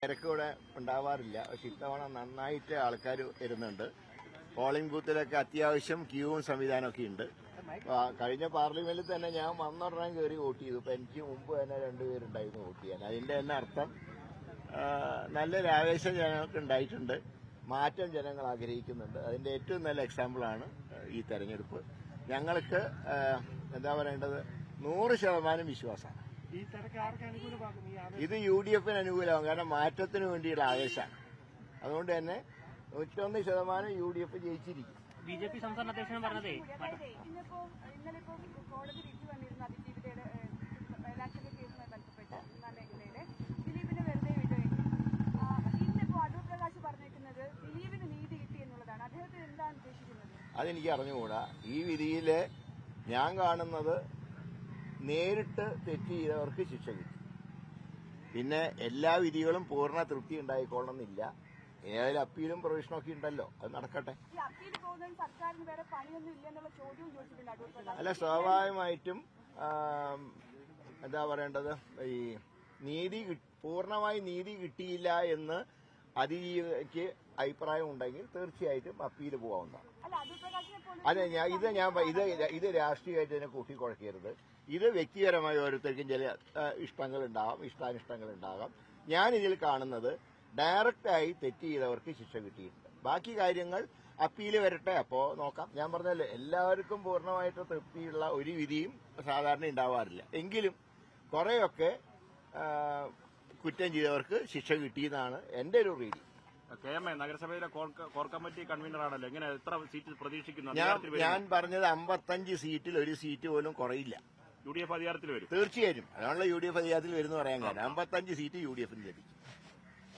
തിരക്കൂടെ ഉണ്ടാവാറില്ല. പക്ഷെ ഇത്തവണ നന്നായിട്ട് ആൾക്കാർ വരുന്നുണ്ട്. പോളിംഗ് ബൂത്തിലൊക്കെ അത്യാവശ്യം ക്യൂവും സംവിധാനമൊക്കെ ഉണ്ട്. കഴിഞ്ഞ പാർലമെന്റിൽ തന്നെ ഞാൻ വന്നൊരെണ്ണം കയറി വോട്ട് ചെയ്തു. ഇപ്പൊ എനിക്ക് മുമ്പ് തന്നെ രണ്ടുപേരുണ്ടായിരുന്നു വോട്ട് ചെയ്യാൻ. അതിന്റെ തന്നെ അർത്ഥം നല്ലൊരു ആവേശം ജനങ്ങൾക്ക് ഉണ്ടായിട്ടുണ്ട്. മാറ്റം ജനങ്ങൾ ആഗ്രഹിക്കുന്നുണ്ട്. അതിന്റെ ഏറ്റവും നല്ല എക്സാമ്പിളാണ് ഈ തെരഞ്ഞെടുപ്പ്. ഞങ്ങൾക്ക് എന്താ പറയേണ്ടത്, 100% വിശ്വാസമാണ്. ഇത് UDF അനുകൂലമാകും. കാരണം മാറ്റത്തിന് വേണ്ടിയുള്ള ആവേശമാണ്. അതുകൊണ്ട് തന്നെ 101% UDF ജയിച്ചിരിക്കും. BJP സംസ്ഥാന അധ്യക്ഷൻ പറഞ്ഞതേ ഇന്നലെ കോടതി വിധി വന്നിരുന്ന അതിജീവിതയുടെ കേസുമായി ബന്ധപ്പെട്ട് മേഖലയിലെ ദിലീപിനെ വെറുതെ വിടുകയും ഇന്നിപ്പോ അടൂർ പ്രകാശ് പറഞ്ഞിരിക്കുന്നത് ദിലീപിന് നീതി കിട്ടി എന്നുള്ളതാണ്. അദ്ദേഹത്തിന് എന്താണ് ഉദ്ദേശിക്കുന്നത്? അതെനിക്ക് അറിഞ്ഞുകൂടാ. ഈ വിധിയില് ഞാൻ കാണുന്നത് നേരിട്ട് തെറ്റ് ചെയ്തവർക്ക് ശിക്ഷ കിട്ടി. പിന്നെ എല്ലാ വിധികളും പൂർണ്ണ തൃപ്തി ഉണ്ടായിക്കൊള്ളണമെന്നില്ല. ഏതായാലും അപ്പീലും പ്രൊവിഷനും ഒക്കെ ഉണ്ടല്ലോ, അത് നടക്കട്ടെ. അല്ല, സ്വാഭാവികമായിട്ടും എന്താ പറയേണ്ടത്, ഈ നീതി പൂർണ്ണമായി നീതി കിട്ടിയില്ല എന്ന് അതിജീവിതയ്ക്ക് അഭിപ്രായം ഉണ്ടെങ്കിൽ തീർച്ചയായിട്ടും അപ്പീൽ പോകാവുന്നതാണ്. അതെ, ഇത് രാഷ്ട്രീയമായിട്ട് ഇതിനെ കൂട്ടിക്കുഴക്കരുത്. ഇത് വ്യക്തിപരമായ ഓരോരുത്തർക്കും ചില ഇഷ്ടങ്ങളുണ്ടാകാം, ഇഷ്ടാനിഷ്ടങ്ങളുണ്ടാകാം. ഞാൻ ഇതിൽ കാണുന്നത് ഡയറക്റ്റായി തെറ്റ് ചെയ്തവർക്ക് ശിക്ഷ കിട്ടിയിട്ടുണ്ട്. ബാക്കി കാര്യങ്ങൾ അപ്പീല് വരട്ടെ, അപ്പോ നോക്കാം. ഞാൻ പറഞ്ഞല്ലോ, എല്ലാവർക്കും പൂർണ്ണമായിട്ട് തൃപ്തിയുള്ള ഒരു വിധിയും സാധാരണ ഉണ്ടാവാറില്ല. എങ്കിലും കുറെയൊക്കെ കുറ്റം ചെയ്തവർക്ക് ശിക്ഷ കിട്ടിയെന്നാണ് എന്റെ ഒരു റീഡിംഗ്. KMA നഗരസഭയിലെ കോർ കമ്മിറ്റി കൺവീനറാണല്ലോ, എങ്ങനെ എത്ര സീറ്റ് പ്രതീക്ഷിക്കുന്നു? ഞാൻ പറഞ്ഞത് 55 സീറ്റിൽ ഒരു സീറ്റ് പോലും കുറയില്ല. UDF അധികാരത്തിൽ വരും തീർച്ചയായും. അതാണല്ലോ UDF അധികാരത്തിൽ വരുന്ന പറയാൻ കാരണം. 55 സീറ്റ് UDF ലഭിക്കും.